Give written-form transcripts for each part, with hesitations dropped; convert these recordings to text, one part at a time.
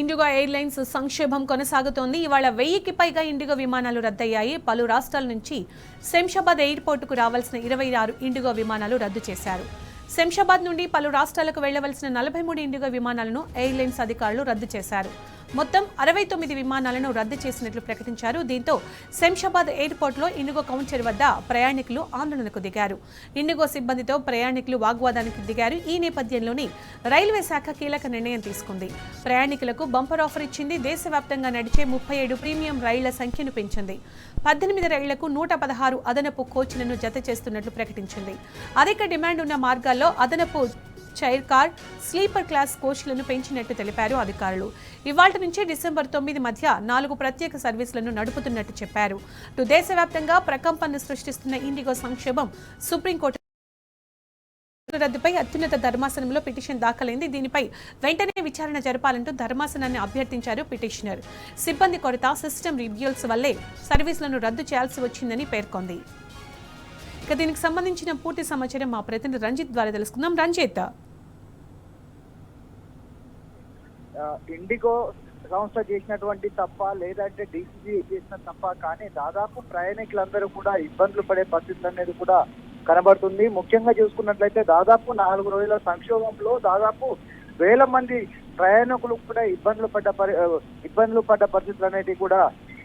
IndiGo airlines సంక్షోభం కొనసాగుతోంది. ఇవాళ 1000కి పైగా ఇండిగో విమానాలు రద్దయ్యాయి. పలు రాష్ట్రాల నుంచి శంషాబాద్ ఎయిర్పోర్టుకు రావాల్సిన 26 ఇండిగో విమానాలు రద్దు చేశారు. శంషాబాద్ నుండి పలు రాష్ట్రాలకు వెళ్లవలసిన 43 ఇండిగో విమానాలను ఎయిర్లైన్స్ అధికారులు రద్దు చేశారు. మొత్తం 69 విమానాలను రద్దు చేసినట్లు ప్రకటించారు. దీంతో శంషాబాద్ ఎయిర్పోర్టులో ఇండిగో కౌంటర్ వద్ద ప్రయాణికులు ఆందోళనకు దిగారు. ఇండిగో సిబ్బందితో ప్రయాణికులు వాగ్వాదానికి దిగారు. ఈ నేపథ్యంలోనే రైల్వే శాఖ కీలక నిర్ణయం తీసుకుంది. ప్రయాణికులకు బంపర్ ఆఫర్ ఇచ్చింది. దేశవ్యాప్తంగా నడిచే 37 ప్రీమియం రైళ్ల సంఖ్యను పెంచింది. 18 రైళ్లకు 116 అదనపు కోచ్లను జత చేస్తున్నట్లు ప్రకటించింది. అధిక డిమాండ్ ఉన్న మార్గాల్లో అదనపు చైర్ కార్, స్లీపర్ క్లాస్ కోచ్లను పెంచినట్టు తెలిపారు అధికారులు. ఇవాళ్టి నుంచి డిసెంబర్ 9 మధ్య 4 ప్రత్యేక సర్వీసులను నడుపుతున్నట్టు చెప్పారు. దేశవ్యాప్తంగా ప్రకంపనను సృష్టిస్తున్న ఇండిగో సంక్షోభం సుప్రీంకోర్టు రద్దుపై అత్యున్నత ధర్మాసనంలో పిటిషన్ దాఖలైంది. దీనిపై వెంటనే విచారణ జరపాలంటూ ధర్మాసనాన్ని అభ్యర్థించారు పిటిషనర్. సిబ్బంది కొరత, సిస్టమ్ రివ్యూల్స్ వల్లే సర్వీసులను రద్దు చేయాల్సి వచ్చిందని పేర్కొంది. ఇక దీనికి సంబంధించిన పూర్తి సమాచారం మా ప్రతినిధి రంజిత్ ద్వారా తెలుసుకుందాం. రంజిత్, ఇండిగో సంస్థ చేసినటువంటి తప్ప లేదంటే డీసీజీ చేసిన తప్ప కానీ దాదాపు ప్రయాణికులందరూ కూడా ఇబ్బందులు పడే పరిస్థితి అనేది కూడా కనబడుతుంది. ముఖ్యంగా చూసుకున్నట్లయితే దాదాపు 4 రోజుల సంక్షోభంలో దాదాపు 1000 మంది ప్రయాణికులు కూడా ఇబ్బందులు పడ్డ పరిస్థితులు అనేది కూడా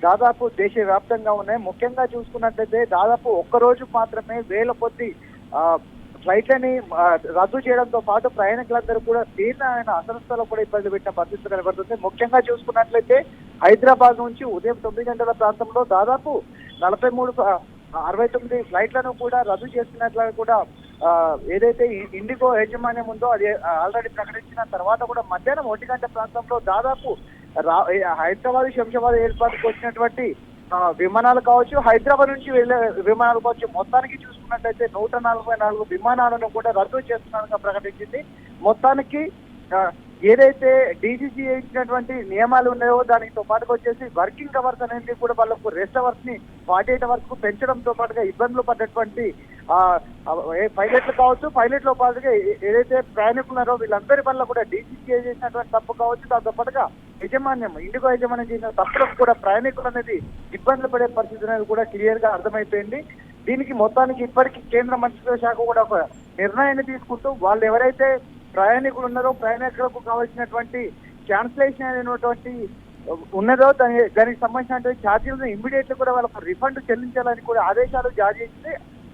దాదాపు దేశవ్యాప్తంగా ఉన్నాయి. ముఖ్యంగా చూసుకున్నట్లయితే దాదాపు ఒక్కరోజు మాత్రమే 1000 కొద్ది ఫ్లైట్లని రద్దు చేయడంతో పాటు ప్రయాణికులందరూ కూడా తీవ్రమైన అసమస్థలో కూడా ఇబ్బంది పెట్టిన పరిస్థితి కనబడుతుంది. ముఖ్యంగా చూసుకున్నట్లయితే హైదరాబాద్ నుంచి ఉదయం 9 గంటల ప్రాంతంలో దాదాపు 69 ఫ్లైట్లను కూడా రద్దు చేస్తున్నట్లు కూడా ఏదైతే ఇండిగో యాజమాన్యం ఉందో అది ఆల్రెడీ ప్రకటించిన తర్వాత కూడా మధ్యాహ్నం 1 గంట ప్రాంతంలో దాదాపు హైదరాబాద్ శంషాబాద్ ఎయిర్పోర్ట్కి వచ్చినటువంటి విమానాలు కావచ్చు, హైదరాబాద్ నుంచి వెళ్లే విమానాలు కావచ్చు, మొత్తానికి చూసుకున్నట్లయితే 144 విమానాలను కూడా రద్దు చేస్తున్నట్టుగా ప్రకటించింది. మొత్తానికి ఏదైతే డీజీసీ ఇచ్చినటువంటి నియమాలు ఉన్నాయో దానితో పాటుగా వచ్చేసి వర్కింగ్ అవర్స్ అనేది కూడా వాళ్ళకు రెస్ట్ అవర్స్ ని 48 అవర్స్ కు పెంచడంతో పాటుగా ఇబ్బందులు పడ్డటువంటి పైలట్లు కావచ్చు, పైలట్ లో పాటుగా ఏదైతే ప్రయాణికులు ఉన్నారో వీళ్ళందరి వల్ల కూడా డీజీసీ చేసినటువంటి తప్పు కావచ్చు, దాంతో పాటుగా ఇండిగో యాజమాన్యం చేసిన తప్పులకు కూడా ప్రయాణికులు అనేది ఇబ్బందులు పడే పరిస్థితి అనేది కూడా క్లియర్ గా అర్థమైపోయింది. దీనికి మొత్తానికి ఇప్పటికీ కేంద్ర మంత్రిత్వ శాఖ కూడా ఒక నిర్ణయాన్ని తీసుకుంటూ వాళ్ళు ఎవరైతే ప్రయాణికులు ఉన్నారో ప్రయాణికులకు కావాల్సినటువంటి క్యాన్సిలేషన్ అయినటువంటి ఉన్నదో దానికి సంబంధించినటువంటి ఛార్జీలను ఇమ్మీడియట్ కూడా వాళ్ళకు రిఫండ్ చెల్లించాలని కూడా ఆదేశాలు జారీ చేసింది.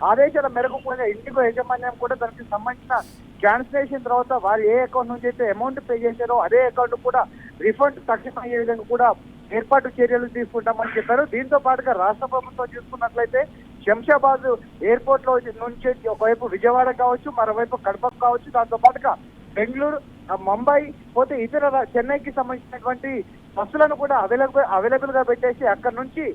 ఆదేశాల మేరకు కూడా ఇండిగో యాజమాన్యం కూడా దానికి సంబంధించిన క్యాన్సిలేషన్ తర్వాత వారు ఏ అకౌంట్ నుంచి అయితే అమౌంట్ పే చేశారో అదే అకౌంట్ కూడా రిఫండ్ తక్షణం అయ్యే విధంగా కూడా ఏర్పాటు చర్యలు తీసుకుంటామని చెప్పారు. దీంతో పాటుగా రాష్ట్ర ప్రభుత్వం చూసుకున్నట్లయితే శంషాబాద్ ఎయిర్పోర్ట్ లో నుంచి ఒకవైపు విజయవాడ కావచ్చు, మరోవైపు కడప కావచ్చు, దాంతో పాటుగా బెంగళూరు, ముంబై పోతే ఇతర చెన్నైకి సంబంధించినటువంటి బస్సులను కూడా అవైలబుల్ గా పెట్టేసి అక్కడ నుంచి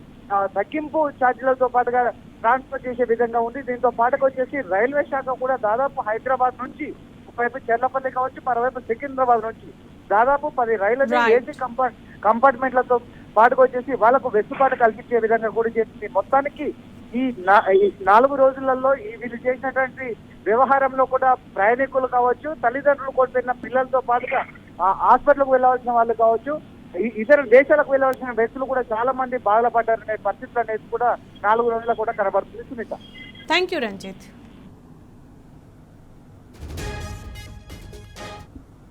తగ్గింపు ఛార్జీలతో పాటుగా ట్రాన్స్ఫర్ చేసే విధంగా ఉంది. దీంతో పాటుగా వచ్చేసి రైల్వే శాఖ కూడా దాదాపు హైదరాబాద్ నుంచి ఒకవైపు చెర్లపల్లి కావచ్చు, మరోవైపు సికింద్రాబాద్ నుంచి దాదాపు 10 రైళ్లను ఏసీ కంపార్ట్మెంట్లతో పాటుగా వచ్చేసి వాళ్ళకు వెసులుబాటు కల్పించే విధంగా కూడా చేసింది. మొత్తానికి ఈ 4 రోజులలో వీళ్ళు చేసినటువంటి వ్యవహారంలో కూడా ప్రయాణికులు కావచ్చు, తల్లిదండ్రులు కోల్పోయిన పిల్లలతో పాటుగా హాస్పిటల్కు వెళ్ళవలసిన వాళ్ళు కావచ్చు, ఇతర దేశాలకు వెళ్ళవలసిన వ్యక్తులు కూడా చాలా మంది బాధపడ్డారనే పరిస్థితులు అనేది కూడా 4 రోజుల్లో కూడా కనబడుతుంది. Sunitha, thank you Ranjith.